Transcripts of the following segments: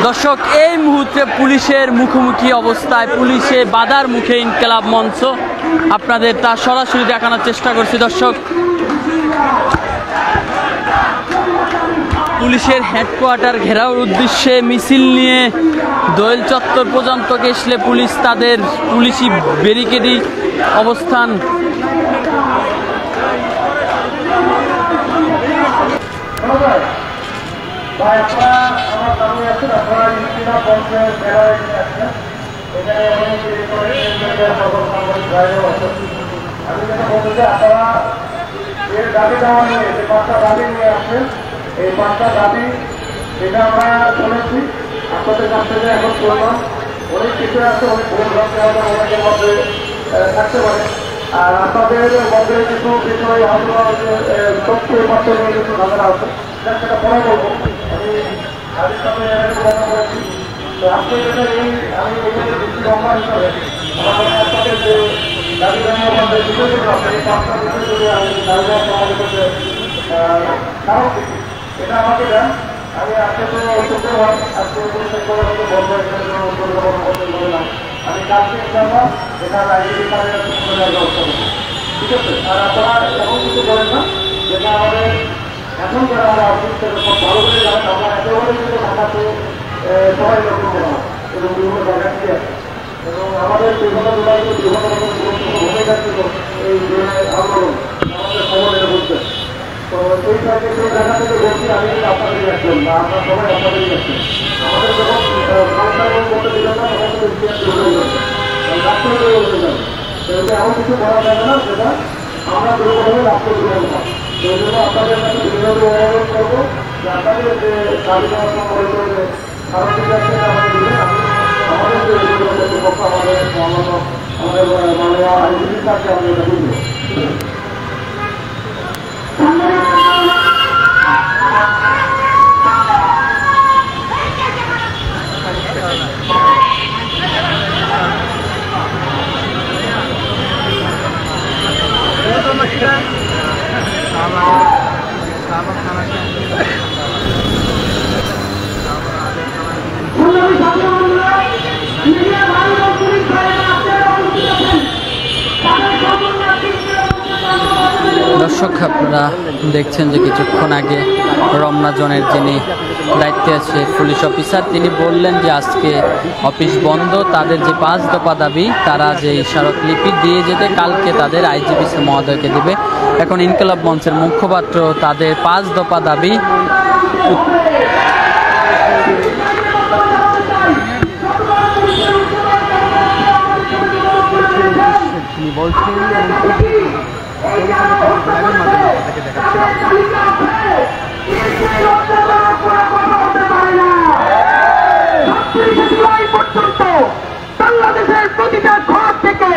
দর্শক, এই মুহূর্তে পুলিশের মুখোমুখি অবস্থায়, পুলিশে বাধার মুখে ইনকিলাব মঞ্চ, আপনাদের তা সরাসরি দেখানোর চেষ্টা করছি। দর্শক, পুলিশের হেডকোয়ার্টার ঘেরাওর উদ্দেশ্যে মিছিল নিয়ে দোয়েল চত্বর পর্যন্ত গেছলে পুলিশ তাদের পুলিশি ব্যারিকেডি অবস্থান। এই পাঁচটা দাবি এটা আমরা শুনেছি আপনাদের কাছ থেকে এখন করলাম। অনেক কিছু আছে, অনেক অনেকের মধ্যে থাকতে পারে, আর আপনাদের মধ্যে কিছু বিষয় হয়তো তথ্য পাত্র নিয়ে কিছু ঝামেলা আছে, সেটা পরে বলবো। আমি আজের সাথে কথা বলেছি, তো আপনি যেটা আমি এখানে বেশি লম্বা হিসাবে আপনাদের যে দাবি জানানোর মধ্যে বিষয়গুলো আছে, এই পাঁচটা বিষয় যদি আমি দাবি দেওয়ার আমাদের কাছে কারণ এটা আমাকে দেন। আমি আজকে তো শুক্রবার, আজকে বন্ধ বললাম, আমি কালকে ইনশাআল্লাহ এটা লাইব্রেরি কার্ডের ব্যবস্থা করবো, ঠিক আছে? আর আপনারা এমন কিছু বলেন না যেটা আমাদের এখন যারা আমরা অফিস থেকে খুব ভালো করে জানেন, আমরা একেবারে কিন্তু ঢাকাতে সবাই লক্ষ্য করা এবং বিভিন্ন জায়গা থেকে আছে এবং আমাদের বিভিন্ন জেলায় বিভিন্ন রকম ভূমিকা ছিল এই যে আন্দোলন আমাদের খবর বলতে। তো সেই জায়গা থেকে বলছি আমি আপনাদের একজন বা আমরা সবাই আপনাদেরই একজন। আমাদের যখন সংস্থাপন করতে দিলেন না তখন তো ডাক্তার বলে যাবে, সেটা এমন কিছু করা যাবে না যেটা আমরা দুর্বলভাবে ডাক্তার দিলাম না। সেই জন্য আপনাদের কাছে বিভিন্নভাবে অনুরোধ করবো যে আপনাদের যে দাবি দেওয়ার সময় যে ভারতীয় ডাক্তার আমাদের দিলেন, আমাদের যে কর্তৃপক্ষ আমাদের মাননীয় আইনজীবী কাছে আমি এটা বুঝবো। দর্শক, আপনারা দেখছেন যে কিছুক্ষণ আগে রমনা জোনের যিনি দায়িত্বে আছে পুলিশ অফিসার, তিনি বললেন যে আজকে অফিস বন্ধ, তাদের যে 5 দফা দাবি তারা যে স্মারকলিপি দিয়ে যেতে কালকে তাদের আইজিপি মহোদয়কে দেবে। এখন ইনকিলাব মঞ্চের মুখপাত্র তাদের 5 দফা দাবি তিনি বলছেন বাংলাদেশের প্রতিটা ঘর থেকে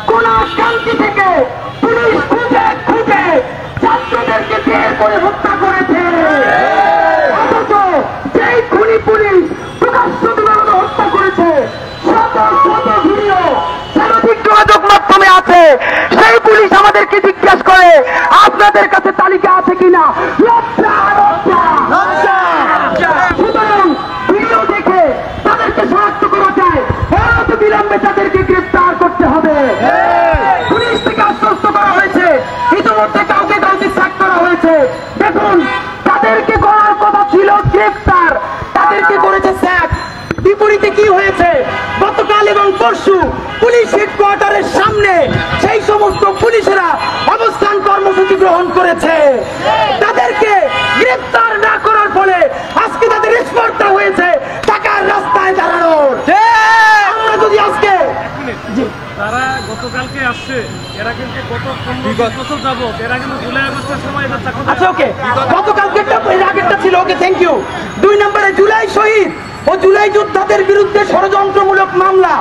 কোন শান্তি থেকে পুলিশ খুঁজে খুঁজে ছাত্রদেরকে জেল করে হত্যা করেছে, অথচ যেই খুনি পুলিশ প্রকাশ্য দিবালকে হত্যা করেছে শত শত ভিডিও সামাজিক যোগাযোগ মাধ্যমে আছে, সেই পুলিশ আমাদেরকে জিজ্ঞাসা করে আপনাদের কাছে তালিকা আছে কিনা। সুতরাং ভিডিও দেখে তাদেরকে শনাক্ত করা যায়, বিলম্বে তাদেরকে গ্রেফতার করতে হবে। পুলিশ থেকে আশ্বস্ত করা হয়েছে, ইতিমধ্যে কাউকে কাউকে সাক করা হয়েছে। দেখুন, তাদেরকে করার কথা ছিল গ্রেফতার, তাদেরকে করেছে স্যাক। বিপরীতে কি হয়েছে? গতকাল এবং পরশু পুলিশ হেডকোয়ার্টারের সামনে সেই সমস্ত পুলিশেরা অবস্থান কর্মসূচি গ্রহণ করেছে। তাদেরকে গ্রেফতার না করার ফলে আজকে তাদের স্পর্ধা হয়েছে ঢাকার রাস্তায় দাঁড়ানোর। আমরা যদি আজকে তারা গতকালকে আসছে, এরা কিন্তু বছর যাবো, এরা কিন্তু জুলাই আগস্টের সময় আচ্ছা ওকে, গতকালকে এর আগেরটা ছিল, ওকে থ্যাংক ইউ। 2 নম্বরে জুলাই শহীদ ও জুলাই যোদ্ধাদের বিরুদ্ধে ষড়যন্ত্রমূলক মামলা,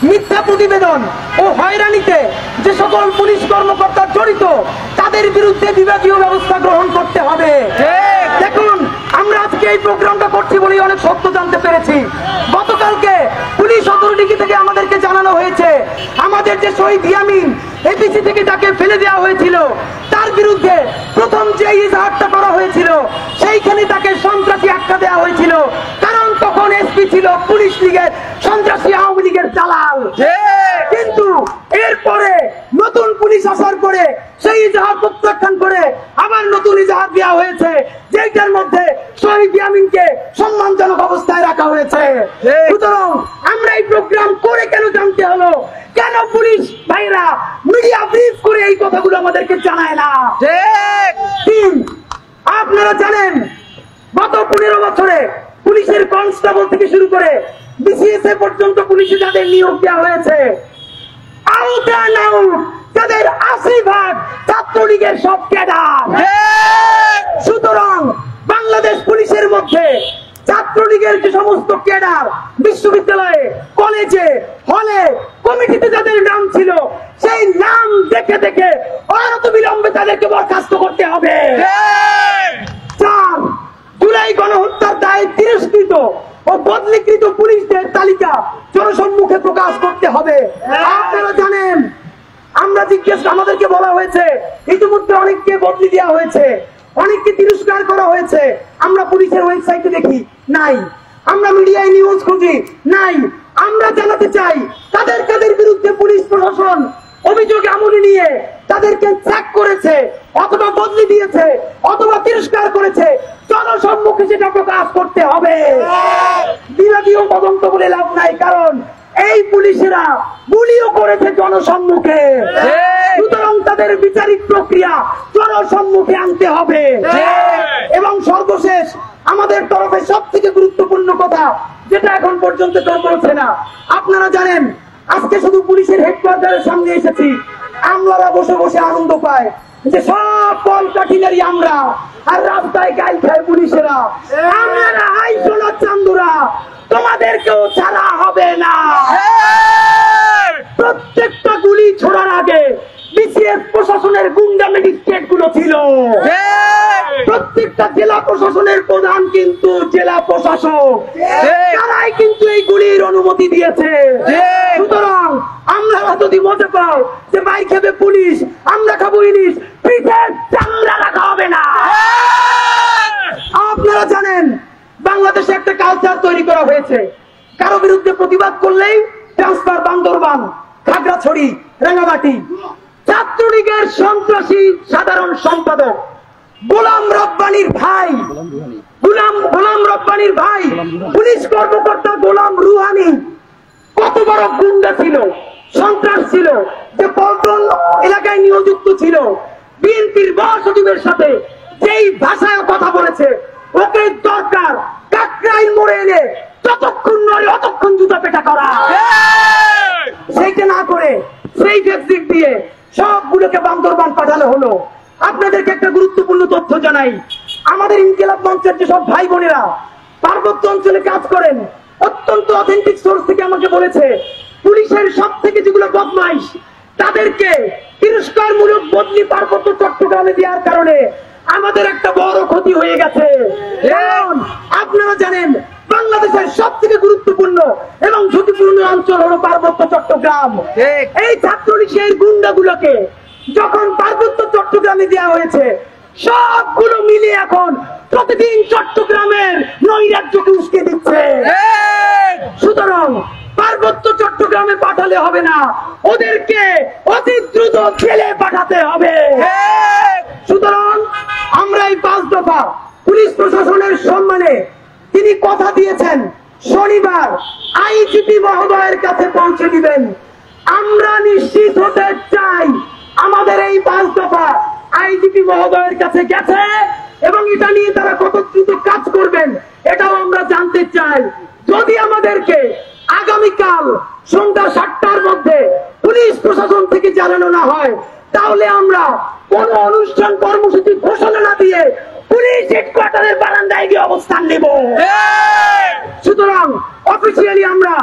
মিথ্যা প্রতিবেদন ও হয়রানিতে যে সকল পুলিশ কর্মকর্তা জড়িত তাদের বিরুদ্ধে বিভাগীয় ব্যবস্থা গ্রহণ করতে হবে। দেখুন, আমরা আজকে এই প্রোগ্রামটা করছি বলেই অনেক সত্য জানতে পেরেছি। গতকালকে পুলিশ অথরিটি থেকে আমাদেরকে জানানো হয়েছে আমাদের যে শহীদ ইয়ামিন এপিসি থেকে তাকে ফেলে দেওয়া হয়েছিল, তার বিরুদ্ধে প্রথম যে ইজাহারটা করা হয়েছিল সেইখানে তাকে সন্ত্রাসী আখ্যা দেওয়া হয়েছিল, কারণ তখন এসপি পুলিশের কনস্টেবল থেকে শুরু করে বিসিএস পর্যন্ত পুলিশে যাদের নিয়োগ দেওয়া হয়েছে, তাদের 80% ছাত্রলীগের সব ক্যাডার। সুতরাং বাংলাদেশ পুলিশের মধ্যে ছাত্রলীগের যে সমস্ত ক্যাডার বিশ্ববিদ্যালয়ে, কলেজে, হলে, কমিটিতে যাদের নাম ছিল, সেই নাম দেখে দেখে অনতিবিলম্বে তাদেরকে বরখাস্ত করতে হবে। 4 জুলাই গণহত্যার দায়ে তিরস্কৃত ও বদলিকৃত পুলিশদের তালিকা জনসম্মুখে প্রকাশ করতে হবে। আপনারা জানেন, আমরা আমাদেরকে বলা হয়েছে ইতিমধ্যে অনেককে বদলি দেওয়া হয়েছে, অনেককে তিরস্কার করা হয়েছে। আমরা পুলিশের ওয়েবসাইটে দেখি নাই, আমরা মিডিয়ায় নিউজ খুঁজি নাই। আমরা জানাতে চাই কাদের বিরুদ্ধে পুলিশ প্রশাসন অভিযোগ আমলে নিয়ে তাদেরকে চেক করেছে, অথবা বদলি দিয়েছে, অথবা তিরস্কার করেছে, জনসম্মুখে সেটা প্রকাশ করতে হবে। বিভাগীয় তদন্ত বলে লাভ নাই, কারণ এই পুলিশেরা গুলিও করেছে জনসম্মুখে। সুতরাং তাদের বিচারিক প্রক্রিয়া জনসম্মুখে আনতে হবে। এবং সর্বশেষ আমাদের তরফে সব থেকে গুরুত্বপূর্ণ কথা, যেটা এখন পর্যন্ত কেউ বলছে না, আপনারা জানেন আজকে শুধু পুলিশের হেডকোয়ার্টারের সামনে এসেছি, আমলারা বসে বসে আনন্দ পায় যে সব পল কাঠিনারি আমরা, আর রাস্তায় গাইল খায় পুলিশেরা। আমরা হাই সোনা চান্দুরা, তোমাদেরকেও ছাড়া হবে না। প্রত্যেকটা গুলি ছোড়ার আগে বিসিএস প্রশাসনের গুন্ডা ম্যাজিস্ট্রেট গুলো ছিল। প্রত্যেকটা জেলা প্রশাসনের প্রধান কিন্তু জেলা প্রশাসক, তারাই কিন্তু এই গুলির অনুমতি দিয়েছে। সুতরাং আমরা যদি মনে পাও যে ভাই খাবে পুলিশ, আমরা খাবো ইলিশ, পিঠের চামড়া রাখা হবে না। আপনারা জানেন বাংলাদেশে একটা কালচার তৈরি করা হয়েছে, কারো বিরুদ্ধে প্রতিবাদ করলেই ট্রান্সফার বান্দরবান, খাগড়াছড়ি, রাঙ্গামাটি। ছাত্রলীগের সন্ত্রাসী সাধারণ সম্পাদক গোলাম রব্বানীর ভাই পুলিশ কর্মকর্তা গোলাম রুহানি কত বড় গুন্ডা ছিল, সন্ত্রাস ছিল, যে পল্টন এলাকায় নিয়োজিত ছিল। বিএনপির মহাসচিবের সাথে যেই ভাষায় কথা বলেছে, ওকে দরকার কাকরাইল মোড়ে এনে যতক্ষণ নয় অতক্ষণ জুতা পেটা করা। সেইটা না করে সেই ফেসবুক দিয়ে সবগুলোকে বান্দরবান পাঠানো হলো। আপনাদেরকে একটা গুরুত্বপূর্ণ তথ্য জানাই, আমাদের ইনকিলাব মঞ্চের যেসব ভাই বোনেরা পার্বত্য অঞ্চলে কাজ করেন, অত্যন্ত অথেন্টিক সোর্স থেকে আমাকে বলেছে, পুলিশের সব থেকে যেগুলো বদমাইশ তাদেরকে তিরস্কারমূলক বদলি পার্বত্য চট্টগ্রামে দেওয়ার কারণে আমাদের একটা বড় ক্ষতি হয়ে গেছে। আপনারা জানেন বাংলাদেশের সব থেকে গুরুত্বপূর্ণ এবং ঝুঁকিপূর্ণ অঞ্চল হলো পার্বত্য চট্টগ্রাম। এই ছাত্রলীগের গুন্ডাগুলোকে যখন পার্বত্য চট্টগ্রামে দেওয়া হয়েছে, সবগুলো মিলে এখন প্রতিদিন চট্টগ্রামের নৈরাজ্যকে উস্কে দিচ্ছে। সুতরাং পার্বত্য চট্টগ্রামে পাঠালে হবে না, ওদেরকে অতি দ্রুত জেলে পাঠাতে হবে। সুতরাং আমরা এই 5 দফা পুলিশ প্রশাসনের সম্মানে তিনি কথা দিয়েছেন শনিবার আইজিপি মহোদয়ের কাছে পৌঁছে দিবেন। আমরা নিশ্চিত হতে চাই আমাদের এই 5 দফা আইজিপি মহোদয়ের কাছে গেছে এবং এটা নিয়ে তারা কত দ্রুত কাজ করবেন এটাও আমরা জানতে চাই। যদি আমাদেরকে আগামীকাল সন্ধ্যা 7টার মধ্যে পুলিশ প্রশাসন থেকে জানানো না হয়, তাহলে আমরা কোন অনুষ্ঠান কর্মসূচি ঘোষণা না দিয়ে পুলিশ হেডকোয়ার্টারের বারান্দায় গিয়ে অবস্থান নেব। সুতরাং অফিসিয়ালি আমরা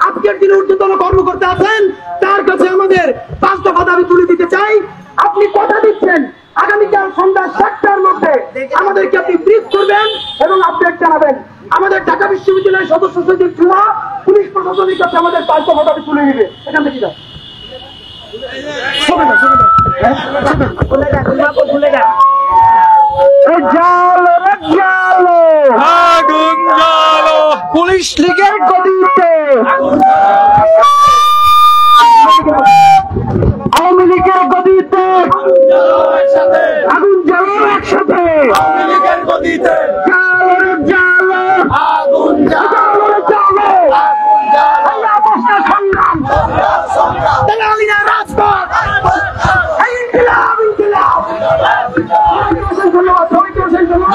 আজকের দিনে ঊর্ধ্বতন কর্মকর্তা আছেন, তার কাছে আমাদের 5 দফা দাবি তুলে দিতে চাই। আপনি কথা দিচ্ছেন আগামীকাল সন্ধ্যা 7টার মধ্যে আমাদেরকে আপনি ব্রিফ করবেন এবং আপডেট জানাবেন। আমাদের ঢাকা বিশ্ববিদ্যালয়ের সদস্য সচিব জুমা পুলিশ প্রশাসনের কাছে আমাদের 5 দফা দাবি তুলে দিবে। এখান থেকে যাও, পুলিশ লীগের গদিতে আওয়ামী লীগের গদিতে আগুন জ্বালো একসাথে,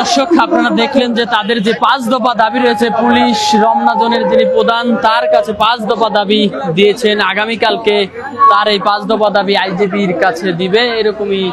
দর্শক আপনারা দেখলেন যে তাদের যে 5 দফা দাবি রয়েছে, পুলিশ রমনা জোনের যিনি প্রধান তার কাছে 5 দফা দাবি দিয়েছেন। আগামীকালকে তার এই 5 দফা দাবি আইজিপির কাছে দিবে, এরকমই